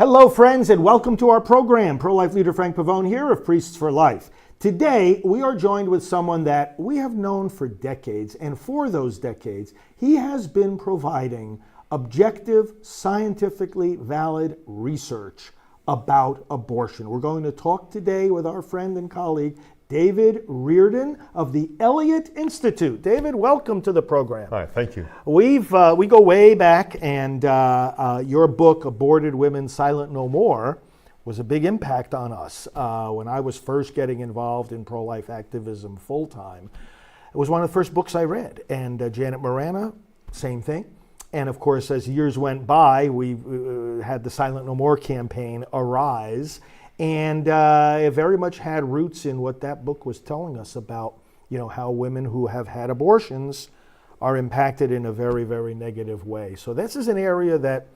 Hello, friends, and welcome to our program. Pro-life leader Frank Pavone here of Priests for Life. Today, we are joined with someone that we have known for decades, and for those decades, he has been providing objective, scientifically valid research about abortion. We're going to talk today with our friend and colleague, David Reardon of the Elliott Institute. David, welcome to the program. Hi, thank you. We go way back, and your book, Aborted Women Silent No More, was a big impact on us when I was first getting involved in pro-life activism full-time. It was one of the first books I read, and Janet Morana, same thing. And of course, as years went by, we had the Silent No More campaign arise, and it very much had roots in what that book was telling us about, how women who have had abortions are impacted in a very, very negative way. So this is an area that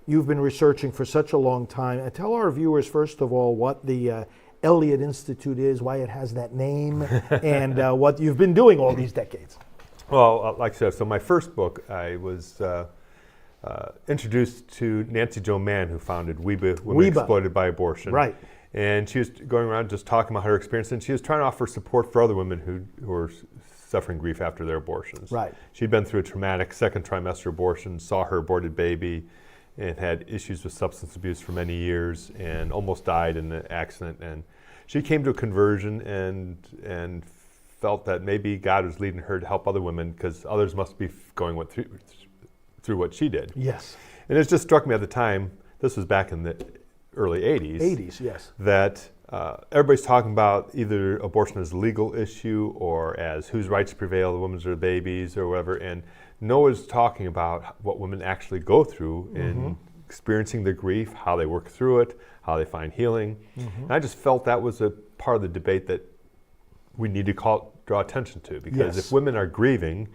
you've been researching for such a long time. And tell our viewers, first of all, what the Elliott Institute is, why it has that name, and what you've been doing all these decades. Well, like I said, so my first book, I was introduced to Nancy Jo Mann, who founded WEBA, Women Exploited by Abortion. Right. And she was going around just talking about her experience, and she was trying to offer support for other women who were suffering grief after their abortions. Right. She'd been through a traumatic second trimester abortion, saw her aborted baby, and had issues with substance abuse for many years, and almost died in an accident. And she came to a conversion and felt that maybe God was leading her to help other women because others must be going through what she did. Yes. And it just struck me at the time, this was back in the early 80s. 80s, yes. That everybody's talking about either abortion as a legal issue or as whose rights prevail, the women's or the babies or whatever, and no one's talking about what women actually go through in experiencing the grief, how they work through it, how they find healing. And I just felt that was a part of the debate that we need to draw attention to, because if women are grieving,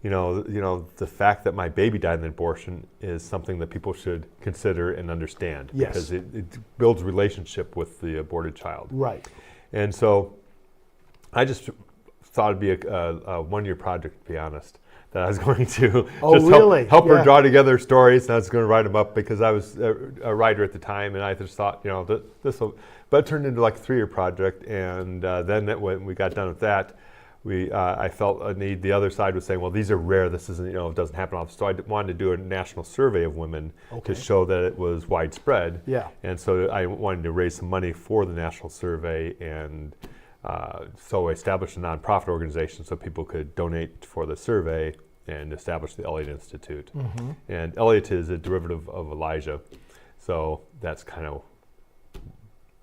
the fact that my baby died in an abortion is something that people should consider and understand, because it builds relationship with the aborted child. Right. And so I just thought it'd be a one-year project, to be honest, that I was going to help her draw together stories, and I was going to write them up because I was a writer at the time, and I just thought, this will, but it turned into like a 3-year project, and then when we got done with that, I felt a need. The other side was saying, well, these are rare. This isn't, it doesn't happen often. So I wanted to do a national survey of women to show that it was widespread. Yeah. And so I wanted to raise some money for the national survey, and so I established a nonprofit organization so people could donate for the survey and establish the Elliott Institute. And Elliott is a derivative of Elijah, so that's kind of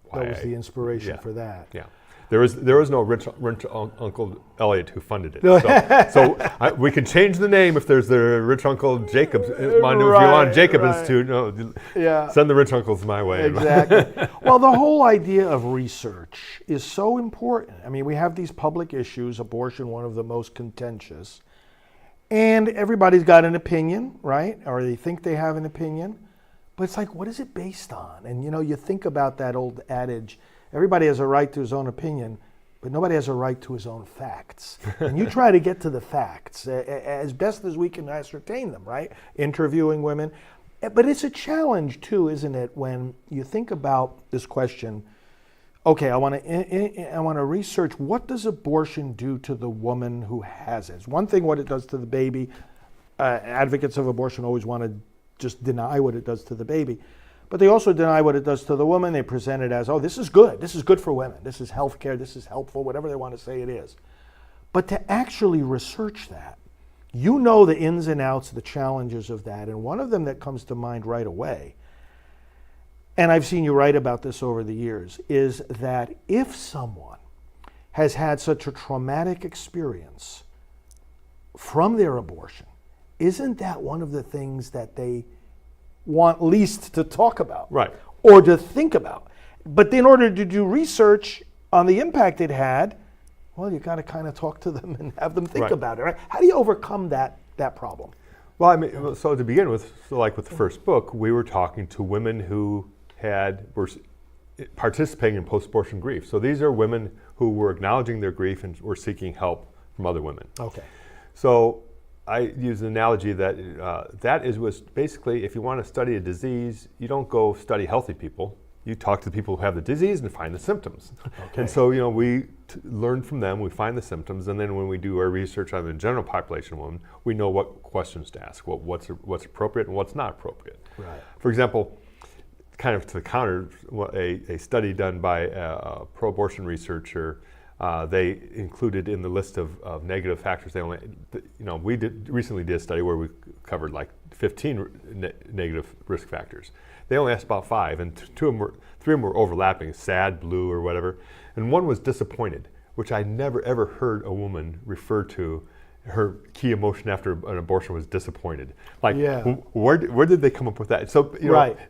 why that was the inspiration for that. Yeah. There was no rich Uncle Elliott who funded it. So we can change the name if there's the rich Uncle Jacob. If you want Jacob Institute, send the rich uncles my way. Exactly. Well, the whole idea of research is so important. I mean, we have these public issues, abortion, one of the most contentious, and everybody's got an opinion, right? Or they think they have an opinion. But it's like, what is it based on? And you think about that old adage, everybody has a right to his own opinion, but nobody has a right to his own facts. And you try to get to the facts as best as we can ascertain them, right? Interviewing women. But it's a challenge too, isn't it, when you think about this question, okay, I want to research, what does abortion do to the woman who has it? It's one thing what it does to the baby. Advocates of abortion always want to just deny what it does to the baby. But they also deny what it does to the woman. They present it as, oh, this is good. This is good for women. This is healthcare. This is helpful, whatever they want to say it is. But to actually research that, the ins and outs, the challenges of that. And one of them that comes to mind right away, and I've seen you write about this over the years, is that if someone has had such a traumatic experience from their abortion, isn't that one of the things that they want least to talk about, right, or to think about? But in order to do research on the impact it had, well, you got to kind of talk to them and have them think about it, right? How do you overcome that problem? Well, I mean, so to begin with, like with the first book, we were talking to women who were participating in post-abortion grief. So these are women who were acknowledging their grief and were seeking help from other women. Okay. So I use an analogy that was basically, if you want to study a disease, you don't go study healthy people. You talk to the people who have the disease and find the symptoms. Okay. And so, we learn from them, we find the symptoms, and then when we do our research on the general population of women, we know what questions to ask, what's appropriate and what's not appropriate. Right. For example, kind of to the counter, a study done by a pro-abortion researcher, they included in the list of negative factors. They only, we recently did a study where we covered like 15 negative risk factors. They only asked about 5, and 3 of them were overlapping: sad, blue, or whatever. And one was disappointed, which I never ever heard a woman refer to. Her key emotion after an abortion was disappointed. Like, where did they come up with that? So,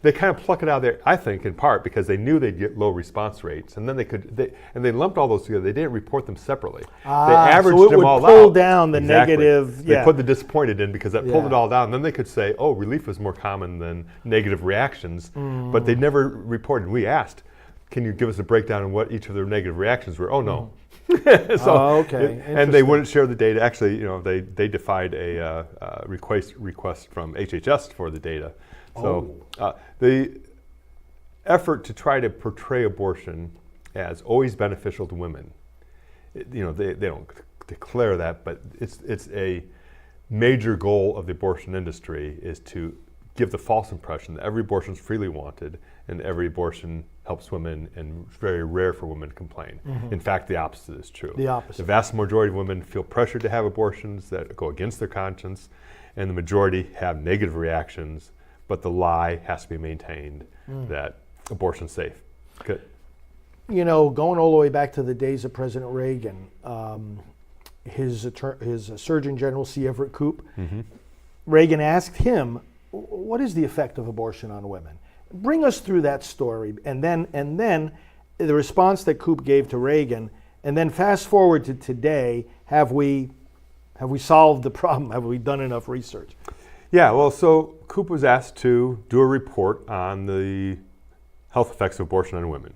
they kind of pluck it out of there, I think, in part because they knew they'd get low response rates, and then they lumped all those together. They didn't report them separately. They averaged so it them would all pull out. down the Exactly. negative. They put the disappointed in because that pulled it all down. And then they could say, oh, relief is more common than negative reactions, but they never reported. We asked, can you give us a breakdown of what each of their negative reactions were? Oh, no. Okay. And they wouldn't share the data. Actually, they defied a request from HHS for the data. So the effort to try to portray abortion as always beneficial to women, they don't declare that, but it's a major goal of the abortion industry is to give the false impression that every abortion is freely wanted and every abortion helps women, and it's very rare for women to complain. In fact, the opposite is true. The opposite. The vast majority of women feel pressured to have abortions that go against their conscience, and the majority have negative reactions, but the lie has to be maintained that abortion's safe. Good. Going all the way back to the days of President Reagan, his Surgeon General, C. Everett Koop, Reagan asked him, what is the effect of abortion on women? Bring us through that story, and then the response that Koop gave to Reagan, and then fast forward to today. Have we solved the problem? Have we done enough research? Yeah, well, so Koop was asked to do a report on the health effects of abortion on women,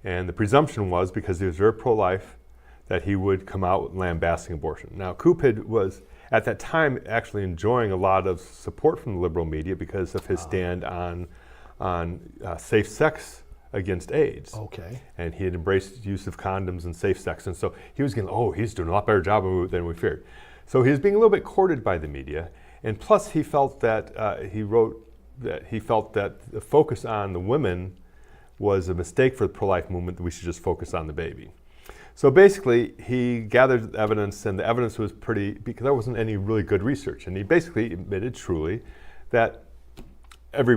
and the presumption was, because he was very pro-life, that he would come out lambasting abortion. Now, Koop was at that time actually enjoying a lot of support from the liberal media because of his stand on safe sex against AIDS. Okay. And he had embraced use of condoms and safe sex. And so he was getting, he's doing a lot better job than we feared. So he was being a little bit courted by the media. And plus he felt that, he wrote that he felt that the focus on the women was a mistake for the pro-life movement, that we should just focus on the baby. So basically, he gathered evidence, and the evidence was because there wasn't any really good research. And he basically admitted truly that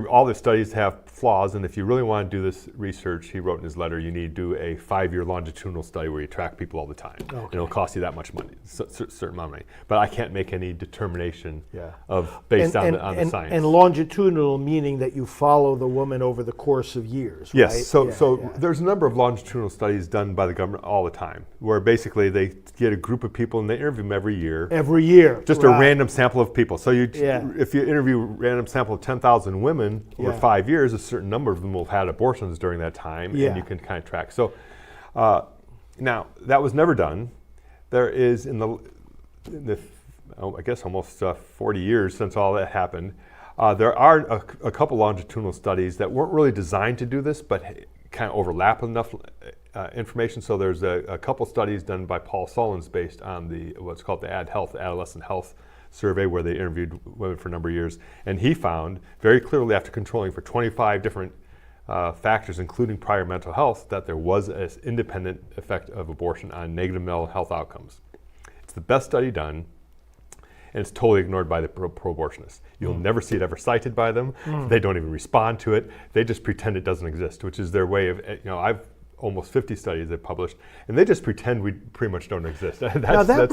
all the studies have flaws, and if you really want to do this research, he wrote in his letter, you need to do a 5-year longitudinal study where you track people all the time. Okay. And it'll cost you that much money, certain amount of money. But I can't make any determination based on the science. And longitudinal meaning that you follow the woman over the course of years, right? Yes, so there's a number of longitudinal studies done by the government all the time, where basically they get a group of people and they interview them every year. Every year. Just a random sample of people. So if you interview a random sample of 10,000 women over 5 years, a certain number of them will have had abortions during that time, and you can kind of track. So now, that was never done. There is, in the I guess almost 40 years since all that happened, there are a couple longitudinal studies that weren't really designed to do this, but kind of overlap enough information. So there's a couple studies done by Paul Sullins based on what's called the Adolescent Health Survey, where they interviewed women for a number of years. And he found very clearly, after controlling for 25 different factors, including prior mental health, that there was an independent effect of abortion on negative mental health outcomes. It's the best study done, and it's totally ignored by the pro-abortionists. You'll never see it ever cited by them. They don't even respond to it. They just pretend it doesn't exist, which is their way of, I've almost 50 studies they've published, and they just pretend we pretty much don't exist. That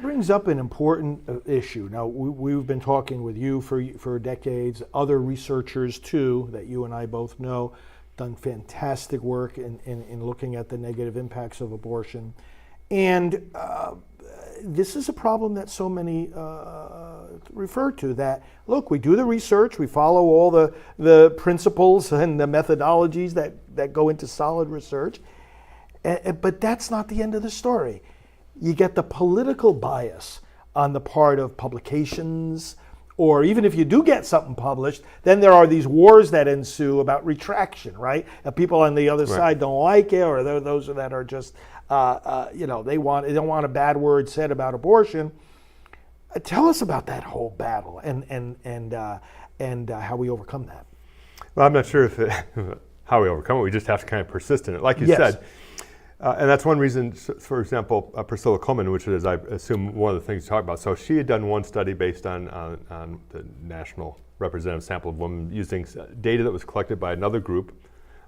brings up an important issue. Now, we've been talking with you for decades, other researchers too, that you and I both know, done fantastic work in looking at the negative impacts of abortion. And this is a problem that so many refer to, that, look, we do the research, we follow all the principles and the methodologies that go into solid research, but that's not the end of the story. You get the political bias on the part of publications, or even if you do get something published, then there are these wars that ensue about retraction, right? People on the other side don't like it, or those that are just, they don't want a bad word said about abortion. Tell us about that whole battle and how we overcome that. Well, I'm not sure how we overcome it. We just have to kind of persist in it, like you said. And that's one reason, for example, Priscilla Coleman, which is, I assume, one of the things you talk about. So she had done one study based on the national representative sample of women using data that was collected by another group,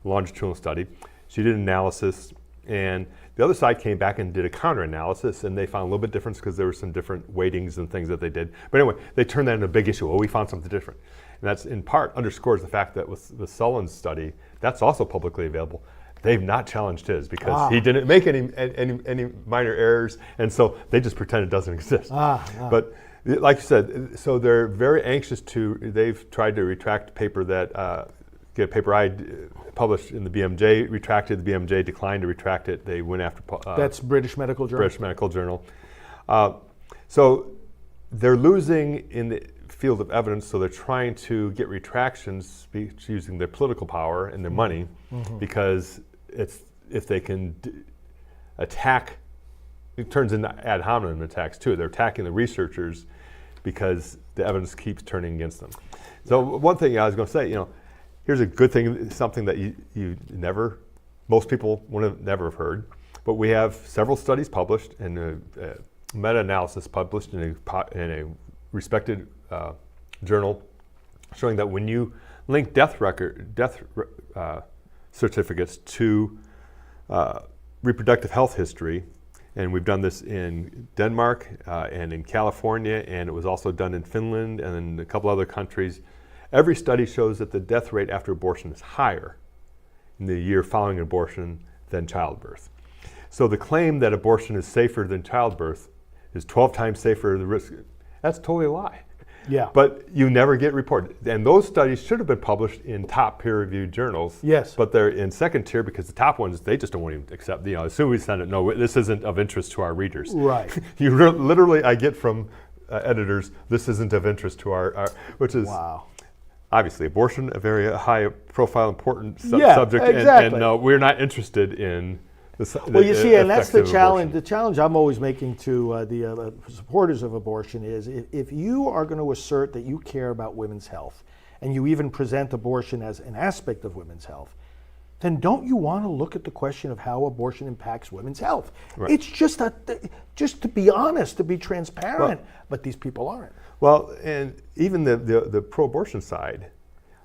longitudinal study. She did an analysis, and the other side came back and did a counter-analysis, and they found a little bit difference because there were some different weightings and things that they did. But anyway, they turned that into a big issue. Oh, we found something different. And that's in part underscores the fact that with the Sullivan's study, that's also publicly available. They've not challenged his because he didn't make any minor errors, and so they just pretend it doesn't exist. But like you said, so they're very anxious they've tried to retract a paper that, get a paper I published in the BMJ, retracted, the BMJ declined to retract it. They went after... That's British Medical Journal? British Medical Journal. So they're losing in the field of evidence, so they're trying to get retractions using their political power and their money, because if they can attack, it turns into ad hominem attacks too. They're attacking the researchers because the evidence keeps turning against them. So one thing I was going to say, here's a good thing, something that most people would have never have heard, but we have several studies published and a meta-analysis published in a respected journal showing that when you link death certificates to reproductive health history, and we've done this in Denmark and in California, and it was also done in Finland and in a couple other countries. Every study shows that the death rate after abortion is higher in the year following abortion than childbirth. So the claim that abortion is safer than childbirth is 12 times safer, the risk, that's totally a lie. Yeah. But you never get reported. And those studies should have been published in top peer-reviewed journals. Yes. But they're in second tier because the top ones, they just don't want to accept, as soon as we send it, no, this isn't of interest to our readers. Right. Literally, I get from editors, this isn't of interest to our which is... Wow. Obviously, abortion, a very high-profile, important subject, exactly. and no, we're not interested in Well, you see, and that's the challenge. Abortion. The challenge I'm always making to the supporters of abortion is if you are going to assert that you care about women's health, and you even present abortion as an aspect of women's health, then don't you want to look at the question of how abortion impacts women's health? Right. It's just to be honest, to be transparent, but these people aren't. Well, and even the pro-abortion side,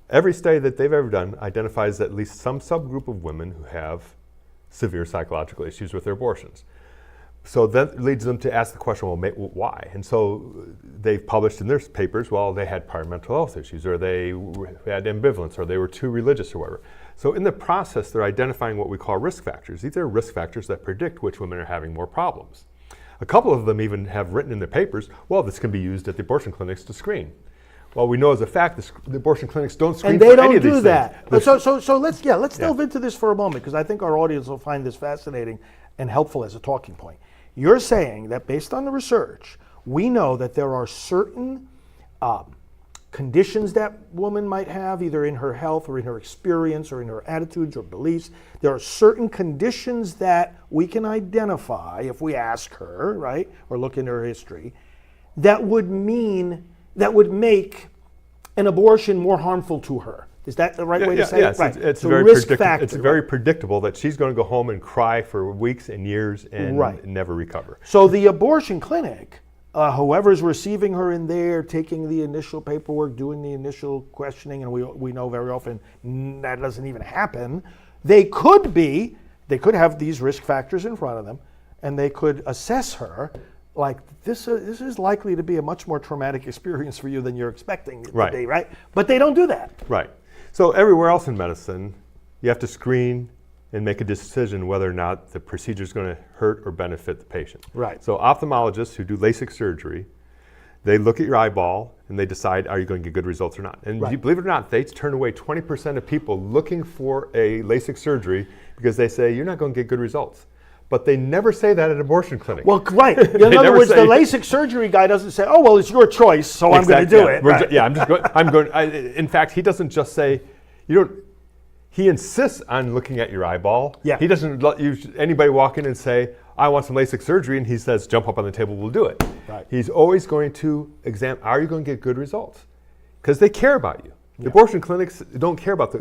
every study that they've ever done identifies at least some subgroup of women who have severe psychological issues with their abortions. So that leads them to ask the question, well, why? And so they've published in their papers, well, they had prior mental health issues, or they had ambivalence, or they were too religious, or whatever. So in the process, they're identifying what we call risk factors. These are risk factors that predict which women are having more problems. A couple of them even have written in their papers, well, this can be used at the abortion clinics to screen. Well, we know as a fact the abortion clinics don't screen and they for don't any of these do that. things. So let's delve into this for a moment, because I think our audience will find this fascinating and helpful as a talking point. You're saying that based on the research, we know that there are certain conditions that woman might have, either in her health or in her experience or in her attitudes or beliefs. There are certain conditions that we can identify if we ask her, right, or look into her history, that would make an abortion more harmful to her. Is that the right way to say it? Right. It's so very risk factor. It's very predictable that she's going to go home and cry for weeks and years and never recover. So the abortion clinic, whoever's receiving her in there, taking the initial paperwork, doing the initial questioning, and we know very often that doesn't even happen. They could have these risk factors in front of them, and they could assess her like this is likely to be a much more traumatic experience for you than you're expecting today, right? But they don't do that. Right. So everywhere else in medicine, you have to screen and make a decision whether or not the procedure is going to hurt or benefit the patient. Right. So ophthalmologists who do LASIK surgery, they look at your eyeball and they decide, are you going to get good results or not? And believe it or not, they turn away 20% of people looking for a LASIK surgery because they say, you're not going to get good results. but they never say that at an abortion clinic. Well, right. In other never words, the say- LASIK surgery guy doesn't say, "Oh, well, it's your choice, so I'm going to do it." Right. I'm just going. In fact, he doesn't just say, "You don't." He insists on looking at your eyeball. Yeah. He doesn't let anybody walk in and say, "I want some LASIK surgery," and he says, "Jump up on the table, we'll do it." Right. He's always going to examine: are you going to get good results? Because they care about you. The abortion clinics don't care about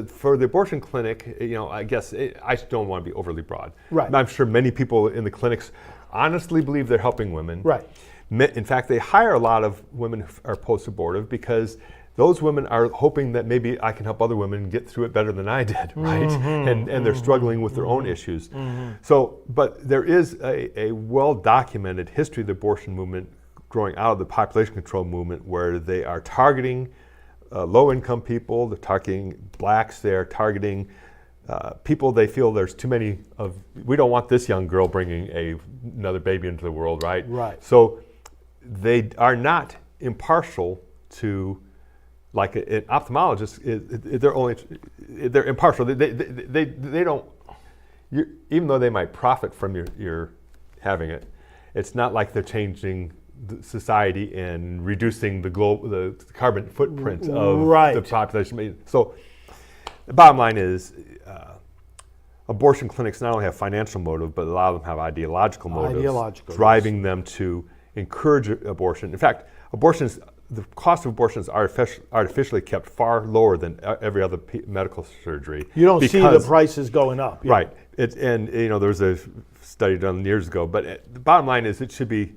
for the abortion clinic, I guess I don't want to be overly broad. Right. I'm sure many people in the clinics honestly believe they're helping women. Right. In fact, they hire a lot of women who are post-abortive because those women are hoping that maybe I can help other women get through it better than I did, right? And they're struggling with their own issues. So, but there is a well-documented history of the abortion movement growing out of the population control movement where they are targeting low-income people, they're targeting blacks, they're targeting people they feel there's too many of. We don't want this young girl bringing another baby into the world, right? Right. So they are not impartial to, like an ophthalmologist. They're impartial. They don't. Even though they might profit from your having it, it's not like they're changing the society and reducing the carbon footprint of the population. So the bottom line is abortion clinics not only have financial motive, but a lot of them have ideological motives, driving them to encourage abortion. In fact, the cost of abortion is artificially kept far lower than every other medical surgery. You don't see the prices going up. Yeah. Right. There was a study done years ago, but the bottom line is it should be,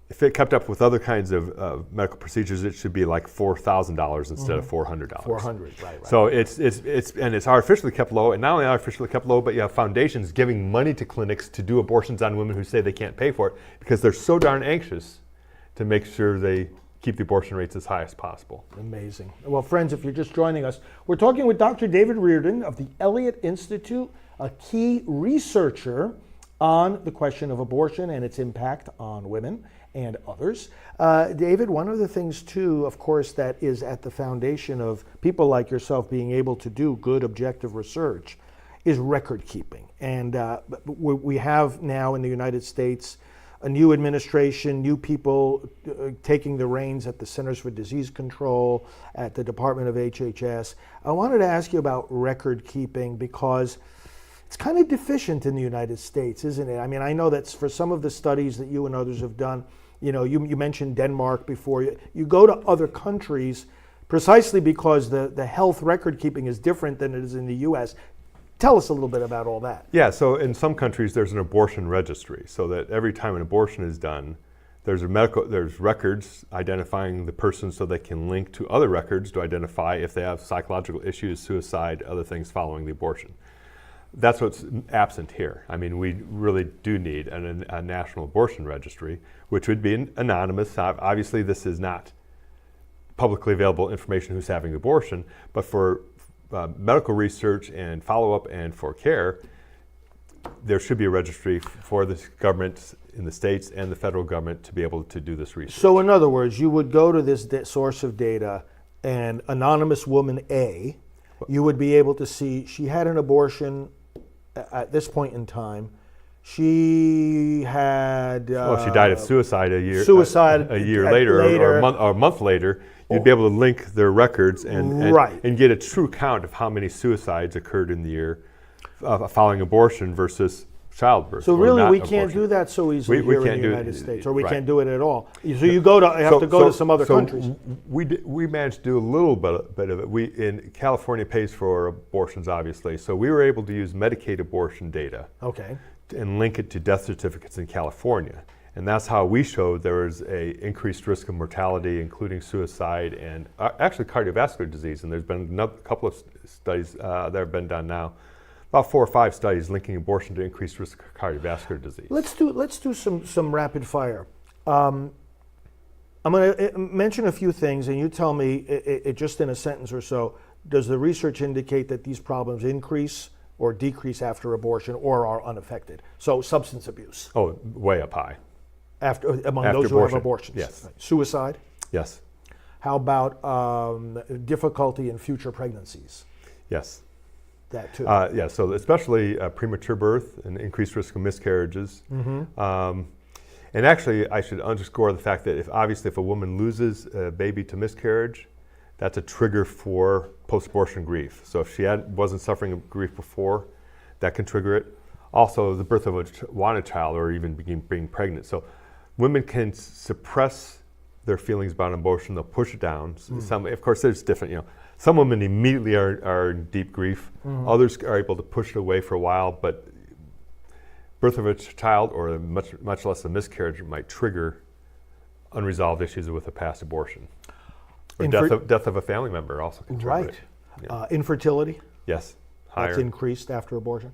if it kept up with other kinds of medical procedures, it should be like $4,000 instead of $400. $400, right. So it's artificially kept low, and not only artificially kept low, but you have foundations giving money to clinics to do abortions on women who say they can't pay for it because they're so darn anxious to make sure they keep the abortion rates as high as possible. Amazing. Well, friends, if you're just joining us, we're talking with Dr. David Reardon of the Elliott Institute, a key researcher on the question of abortion and its impact on women and others. David, one of the things too, of course, that is at the foundation of people like yourself being able to do good objective research is record keeping. And we have now in the United States a new administration, new people taking the reins at the Centers for Disease Control, at the Department of HHS. I wanted to ask you about record keeping because it's kind of deficient in the United States, isn't it? I mean, I know that for some of the studies that you and others have done, you mentioned Denmark before. You go to other countries precisely because the health record keeping is different than it is in the U.S. Tell us a little bit about all that. Yeah, so in some countries there's an abortion registry, so that every time an abortion is done, there's records identifying the person so they can link to other records to identify if they have psychological issues, suicide, other things following the abortion. That's what's absent here. I mean, we really do need a national abortion registry, which would be anonymous. Obviously, this is not publicly available information who's having abortion, but for medical research and follow-up and for care, there should be a registry for the government in the states and the federal government to be able to do this research. So in other words, you would go to this source of data and anonymous woman A, you would be able to see she had an abortion at this point in time. She had she died of suicide a year later. Or a month later. You'd be able to link their records and get a true count of how many suicides occurred in the year following abortion versus childbirth. So really, we can't do that so easily here in the United States, or we can't do it at all. So you have to go to some other countries. We managed to do a little bit of it. California pays for abortions, obviously, so we were able to use Medicaid abortion data. Okay. And link it to death certificates in California. And that's how we showed there was a increased risk of mortality, including suicide and actually cardiovascular disease. And there's been a couple of studies that have been done now, about 4 or 5 studies linking abortion to increased risk of cardiovascular disease. Let's do some rapid fire. I'm going to mention a few things, and you tell me just in a sentence or so. Does the research indicate that these problems increase or decrease after abortion, or are unaffected? So substance abuse. Oh, way up high. Among those who have abortions. Yes. Right. Suicide. Yes. How about difficulty in future pregnancies? Yes. That too. Yeah, so especially premature birth and increased risk of miscarriages. And actually, I should underscore the fact that if a woman loses a baby to miscarriage, that's a trigger for post-abortion grief. So if she wasn't suffering of grief before, that can trigger it. Also, the birth of a wanted child or even being pregnant. So women can suppress their feelings about abortion. They'll push it down. Some, of course, there's different, some women immediately are in deep grief. Others are able to push it away for a while, but birth of a child or much less a miscarriage might trigger unresolved issues with a past abortion. Or death of a family member also can trigger it. Right. Infertility? Yes, higher. That's increased after abortion.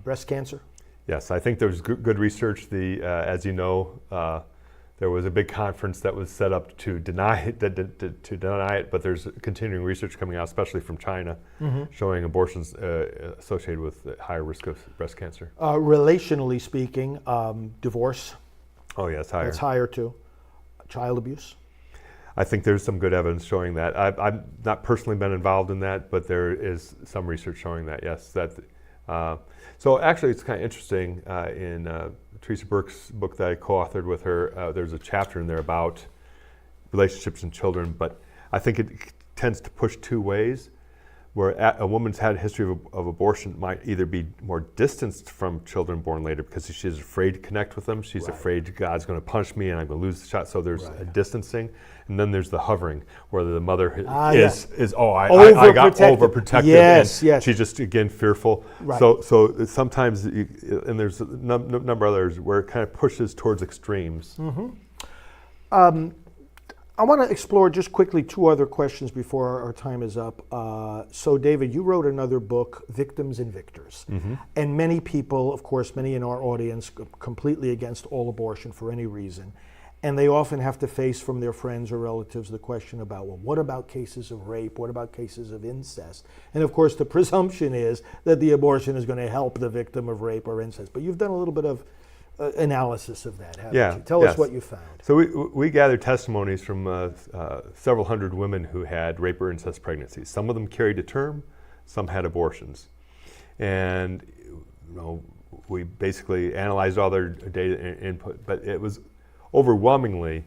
Breast cancer? Yes, I think there's good research. As you know, there was a big conference that was set up to deny it, but there's continuing research coming out, especially from China, showing abortions associated with higher risk of breast cancer. Relationally speaking, divorce? Oh, yeah, it's higher. That's higher too. Child abuse? I think there's some good evidence showing that. I've not personally been involved in that, but there is some research showing that, yes. So actually, it's kind of interesting. In Teresa Burke's book that I co-authored with her, there's a chapter in there about relationships and children, but I think it tends to push two ways, where a woman's had a history of abortion might either be more distanced from children born later because she's afraid to connect with them. She's afraid God's going to punish me and I'm going to lose the child. So there's a distancing. And then there's the hovering, where the mother I got overprotective. Yes, yes. She's just, again, fearful. Right. So sometimes, and there's a number of others where it kind of pushes towards extremes. I want to explore just quickly two other questions before our time is up. So, David, you wrote another book, Victims and Victors. And many people, of course, many in our audience, completely against all abortion for any reason. And they often have to face from their friends or relatives the question about, well, what about cases of rape? What about cases of incest? And of course, the presumption is that the abortion is going to help the victim of rape or incest. But you've done a little bit of analysis of that, haven't you? Tell us what you found. So we gathered testimonies from several hundred women who had rape or incest pregnancies. Some of them carried to term, some had abortions. And we basically analyzed all their data and input, but it was overwhelmingly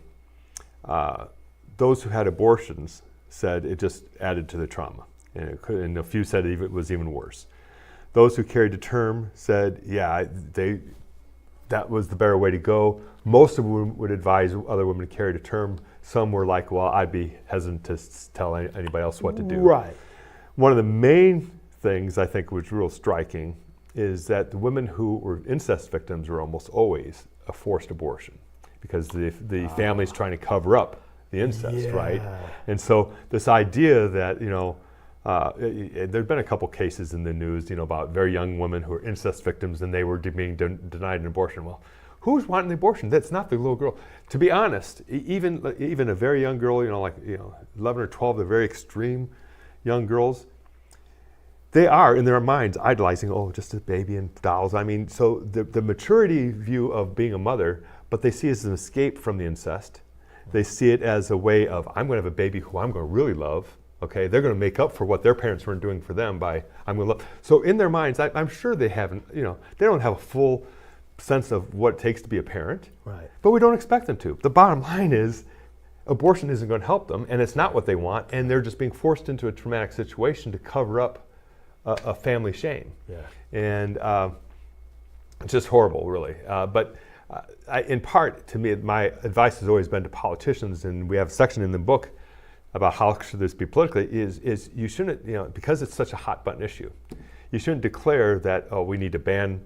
those who had abortions said it just added to the trauma. And a few said it was even worse. Those who carried to term said, that was the better way to go. Most of them would advise other women to carry to term. Some were like, well, I'd be hesitant to tell anybody else what to do. Right. One of the main things I think was real striking is that the women who were incest victims were almost always a forced abortion because the family's trying to cover up the incest, right? And so this idea that, there've been a couple cases in the news, about very young women who are incest victims and they were being denied an abortion. Well, who's wanting the abortion? That's not the little girl. To be honest, even a very young girl, 11 or 12, the very extreme young girls, they are in their minds idolizing, just a baby and dolls. I mean, so the maturity view of being a mother, but they see it as an escape from the incest. They see it as a way of, I'm going to have a baby who I'm going to really love. Okay, they're going to make up for what their parents weren't doing for them by I'm going to love. So in their minds, I'm sure they haven't, they don't have a full sense of what it takes to be a parent. Right. But we don't expect them to. The bottom line is abortion isn't going to help them, and it's not what they want, and they're just being forced into a traumatic situation to cover up a family shame. Yeah. And it's just horrible, really. But in part, to me, my advice has always been to politicians, and we have a section in the book about how should this be politically, is you shouldn't, because it's such a hot button issue, you shouldn't declare that, we need to ban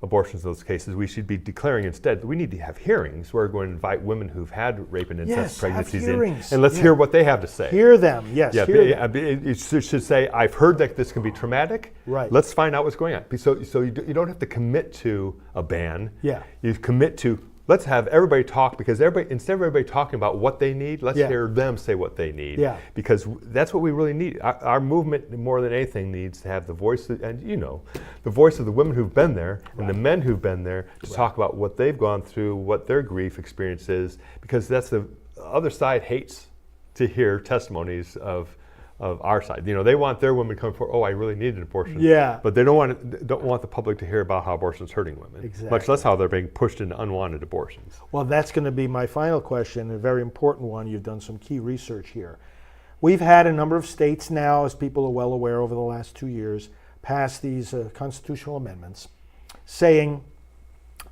abortions in those cases. We should be declaring instead that we need to have hearings. We're going to invite women who've had rape and incest pregnancies in, and let's hear what they have to say. Hear them, yes. Yeah, hear them. It should say, I've heard that this can be traumatic. Right. Let's find out what's going on. So you don't have to commit to a ban. Yeah. You commit to, let's have everybody talk, because instead of everybody talking about what they need, let's hear them say what they need. Yeah. Because that's what we really need. Our movement, more than anything, needs to have the voice, the voice of the women who've been there and the men who've been there to talk about what they've gone through, what their grief experience is, because that's the other side hates to hear testimonies of our side. You know, they want their women coming forward. Oh, I really need an abortion. Yeah. But they don't want the public to hear about how abortion is hurting women. Exactly. Much less how they're being pushed into unwanted abortions. Well, that's going to be my final question, a very important one. You've done some key research here. We've had a number of states now, as people are well aware over the last 2 years, pass these constitutional amendments saying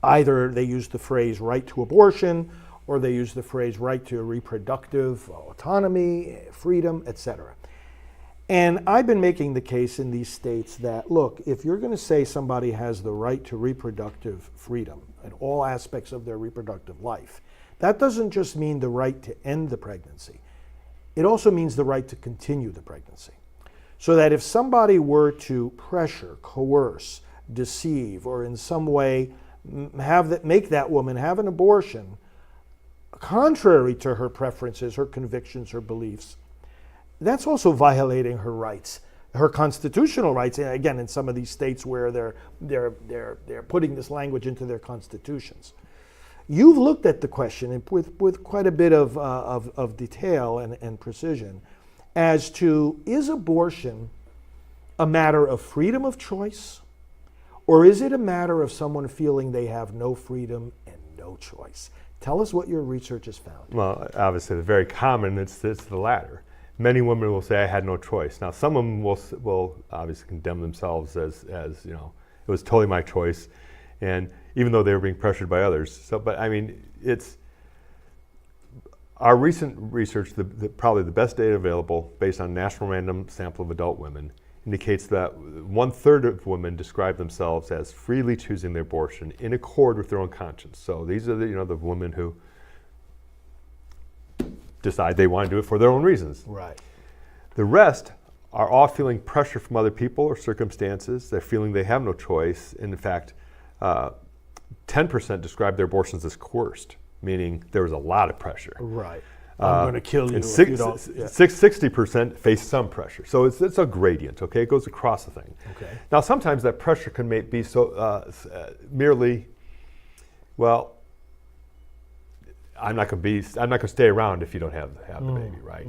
either they use the phrase right to abortion or they use the phrase right to reproductive autonomy, freedom, etc. And I've been making the case in these states that, look, if you're going to say somebody has the right to reproductive freedom in all aspects of their reproductive life, that doesn't just mean the right to end the pregnancy. It also means the right to continue the pregnancy. So that if somebody were to pressure, coerce, deceive, or in some way make that woman have an abortion contrary to her preferences, her convictions, her beliefs, that's also violating her rights, her constitutional rights. And again, in some of these states where they're putting this language into their constitutions. You've looked at the question with quite a bit of detail and precision as to, is abortion a matter of freedom of choice, or is it a matter of someone feeling they have no freedom and no choice? Tell us what your research has found. Well, obviously, the very common, it's the latter. Many women will say, I had no choice. Now, some of them will obviously condemn themselves as you know, it was totally my choice, and even though they were being pressured by others. So, but I mean, it's our recent research, probably the best data available based on a national random sample of adult women, indicates that 1/3 of women describe themselves as freely choosing their abortion in accord with their own conscience. So these are the women who decide they want to do it for their own reasons. Right. The rest are all feeling pressure from other people or circumstances. They're feeling they have no choice. And in fact, 10% describe their abortions as coerced, meaning there was a lot of pressure. Right. I'm going to kill you and if you don't. 60% face some pressure. So it's a gradient, okay? It goes across the thing. Okay. Now, sometimes that pressure can be so merely, well, I'm not going to stay around if you don't have the baby, right?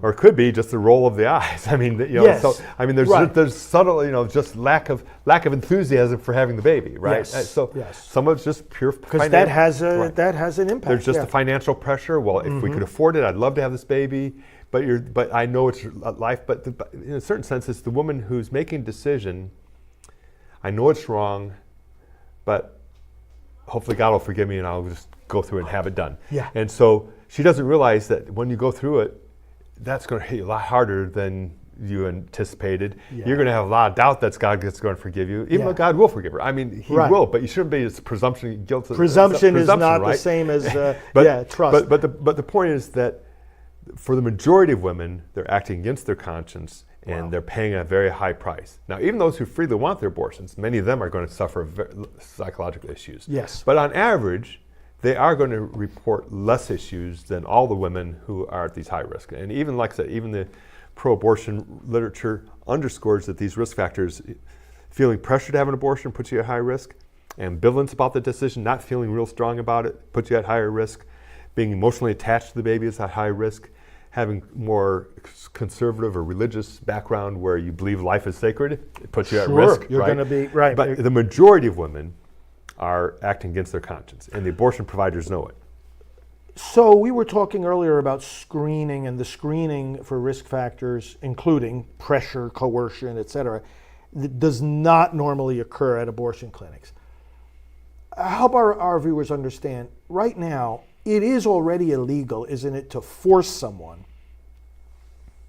Or it could be just the roll of the eyes. I mean, Yes. So I mean, there's subtle, just lack of enthusiasm for having the baby, right? Yes. So yes. some of it's just pure because that has an impact. There's just a financial pressure. Well, if we could afford it, I'd love to have this baby. But I know it's life. But in a certain sense, it's the woman who's making a decision. I know it's wrong, but hopefully God will forgive me, and I'll just go through it and have it done. Yeah. And so she doesn't realize that when you go through it, that's going to hit you a lot harder than you anticipated. Yeah. You're going to have a lot of doubt that God is going to forgive you, even though God will forgive her. I mean, He will, but you shouldn't be as presumption guilt. Presumption is not right? the same as trust. But the point is that for the majority of women, they're acting against their conscience and they're paying a very high price. Now, even those who freely want their abortions, many of them are going to suffer psychological issues. Yes. But on average, they are going to report less issues than all the women who are at these high risk. And even, like I said, even the pro-abortion literature underscores that these risk factors, feeling pressure to have an abortion puts you at high risk, ambivalence about the decision, not feeling real strong about it, puts you at higher risk, being emotionally attached to the baby is at high risk, having more conservative or religious background where you believe life is sacred, it puts you at risk. You're going to be, right. But the majority of women are acting against their conscience, and the abortion providers know it. So we were talking earlier about screening, and the screening for risk factors, including pressure, coercion, et cetera, does not normally occur at abortion clinics. Help our viewers understand, right now, it is already illegal, isn't it, to force someone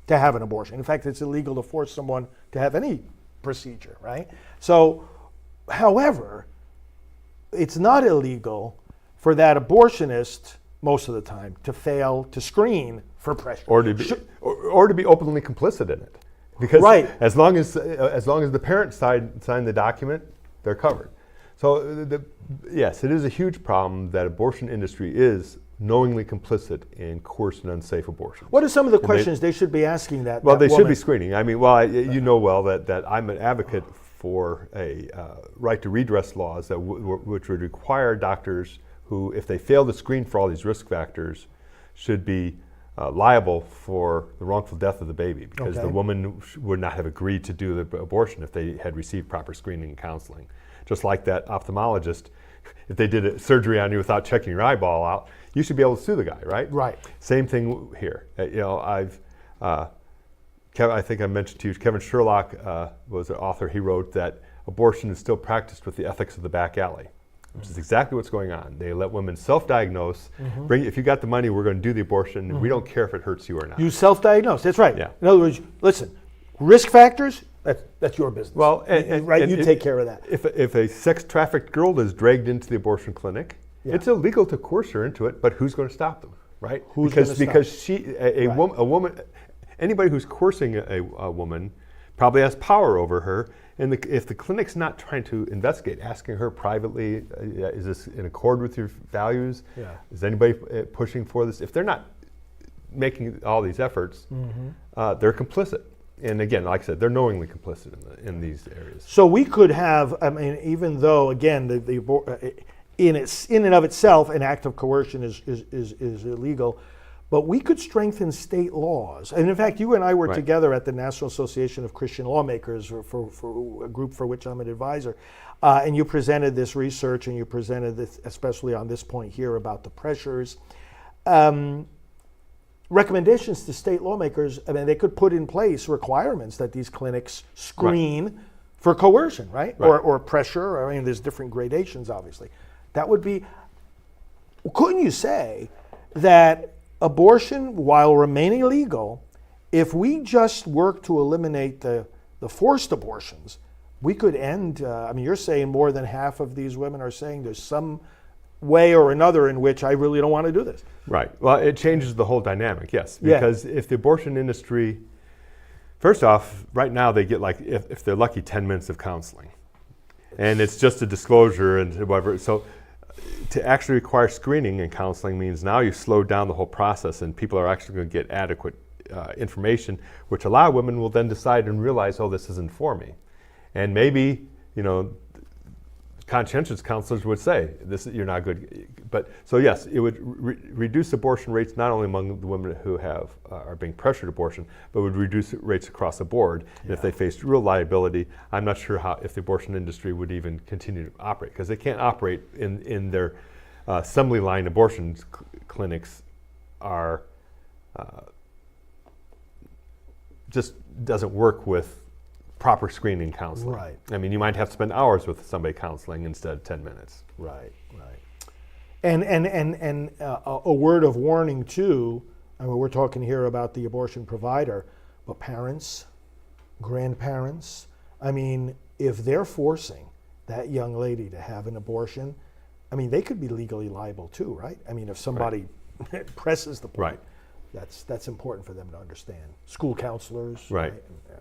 to have an abortion. In fact, it's illegal to force someone to have any procedure, right? So, however, it's not illegal for that abortionist, most of the time, to fail to screen for pressure. Or to be openly complicit in it. Because as long as the parent sign the document, they're covered. So yes, it is a huge problem that abortion industry is knowingly complicit in coerced and unsafe abortions. What are some of the questions they should be asking that? Well, they woman? should be screening. I mean, you know well that I'm an advocate for a right to redress laws that which would require doctors who, if they fail to screen for all these risk factors, should be liable for the wrongful death of the baby because Okay. the woman would not have agreed to do the abortion if they had received proper screening and counseling. Just like that ophthalmologist, if they did a surgery on you without checking your eyeball out, you should be able to sue the guy, right? Right. Same thing here. I think I mentioned to you, Kevin Sherlock was an author. He wrote that abortion is still practiced with the ethics of the back alley, which is exactly what's going on. They let women self-diagnose. If you got the money, we're going to do the abortion, and we don't care if it hurts you or not. You self-diagnose. That's right. Yeah. In other words, listen, risk factors, that's your business. Well, right, you take care of that. If a sex-trafficked girl is dragged into the abortion clinic, it's illegal to coerce her into it, but who's going to stop them, right? Who's going to stop? Because a woman, anybody who's coercing a woman probably has power over her. And if the clinic's not trying to investigate, asking her privately, is this in accord with your values? Yeah. Is anybody pushing for this? If they're not making all these efforts, they're complicit. And again, like I said, they're knowingly complicit in these areas. So we could have, I mean, even though, again, in and of itself, an act of coercion is illegal, but we could strengthen state laws. And in fact, you and I were together at the National Association of Christian Lawmakers for a group for which I'm an advisor. And you presented this research, and you presented this, especially on this point here, about the pressures. Recommendations to state lawmakers, I mean, they could put in place requirements that these clinics screen for coercion, right? Or pressure. I mean, there's different gradations, obviously. That would be, couldn't you say that abortion, while remaining legal, if we just work to eliminate the forced abortions, we could end, I mean, you're saying more than half of these women are saying there's some way or another in which I really don't want to do this. Right. Well, it changes the whole dynamic, yes. Because if the abortion industry, first off, right now they get like, if they're lucky, 10 minutes of counseling. And it's just a disclosure and whatever. So to actually require screening and counseling means now you've slowed down the whole process and people are actually going to get adequate information, which a lot of women will then decide and realize, oh, this isn't for me. And maybe, conscientious counselors would say, you're not good. But so yes, it would reduce abortion rates not only among the women who are being pressured to abortion, but would reduce rates across the board. And if they faced real liability, I'm not sure if the abortion industry would even continue to operate, because they can't operate in their assembly line abortion clinics are just doesn't work with proper screening counseling. Right. I mean, you might have to spend hours with somebody counseling instead of 10 minutes. Right. And a word of warning too, I mean, we're talking here about the abortion provider, but parents, grandparents, I mean, if they're forcing that young lady to have an abortion, I mean, they could be legally liable too, right? I mean, if somebody presses the point, that's important for them to understand. School counselors. Right. Yeah.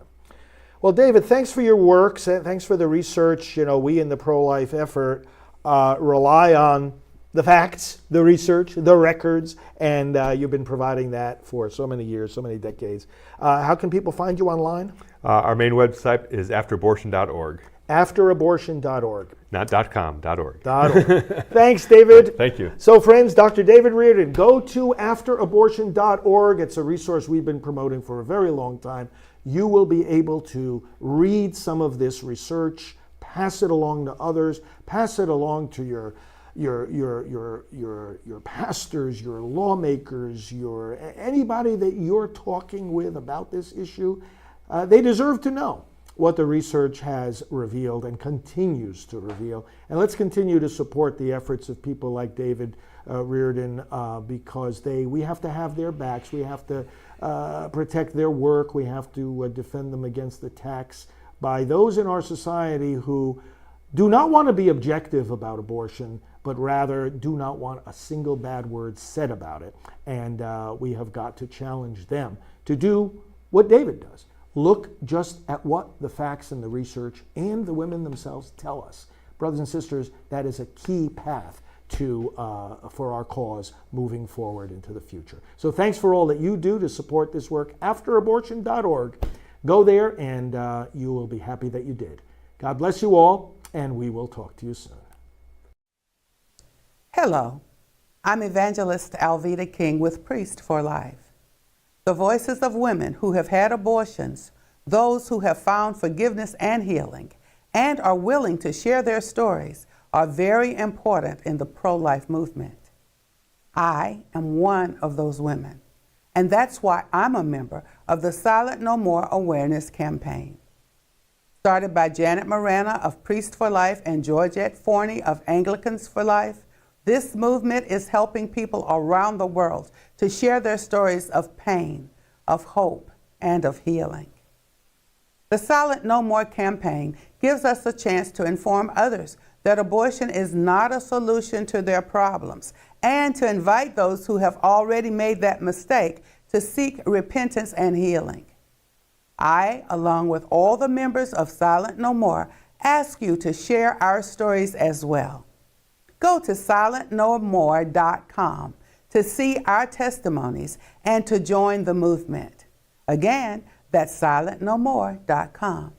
Well, David, thanks for your work. Thanks for the research. We in the pro-life effort rely on the facts, the research, the records, and you've been providing that for so many years, so many decades. How can people find you online? Our main website is afterabortion.org. Afterabortion.org. Not .com, .org. Thanks, David. Thank you. So, friends, Dr. David Reardon, go to afterabortion.org. It's a resource we've been promoting for a very long time. You will be able to read some of this research, pass it along to others, pass it along to your pastors, your lawmakers, anybody that you're talking with about this issue. They deserve to know what the research has revealed and continues to reveal. And let's continue to support the efforts of people like David Reardon because we have to have their backs. We have to protect their work. We have to defend them against attacks by those in our society who do not want to be objective about abortion, but rather do not want a single bad word said about it. And we have got to challenge them to do what David does. Look just at what the facts and the research and the women themselves tell us. Brothers and sisters, that is a key path for our cause moving forward into the future. So thanks for all that you do to support this work. Afterabortion.org. Go there and you will be happy that you did. God bless you all, and we will talk to you soon. Hello, I'm Evangelist Alveda King with Priest for Life. The voices of women who have had abortions, those who have found forgiveness and healing, and are willing to share their stories are very important in the pro-life movement. I am one of those women, and that's why I'm a member of the Silent No More Awareness Campaign. Started by Janet Morana of Priests for Life and Georgette Forney of Anglicans for Life, this movement is helping people around the world to share their stories of pain, of hope, and of healing. The Silent No More campaign gives us a chance to inform others that abortion is not a solution to their problems, and to invite those who have already made that mistake to seek repentance and healing. I, along with all the members of Silent No More, ask you to share our stories as well. Go to silentnomore.com to see our testimonies and to join the movement. Again, that's silentnomore.com.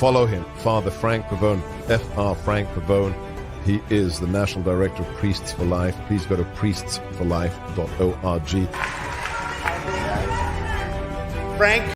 Follow him, Father Frank Pavone, F.R. Frank Pavone. He is the National Director of Priests for Life. Please go to priestsforlife.org. Frank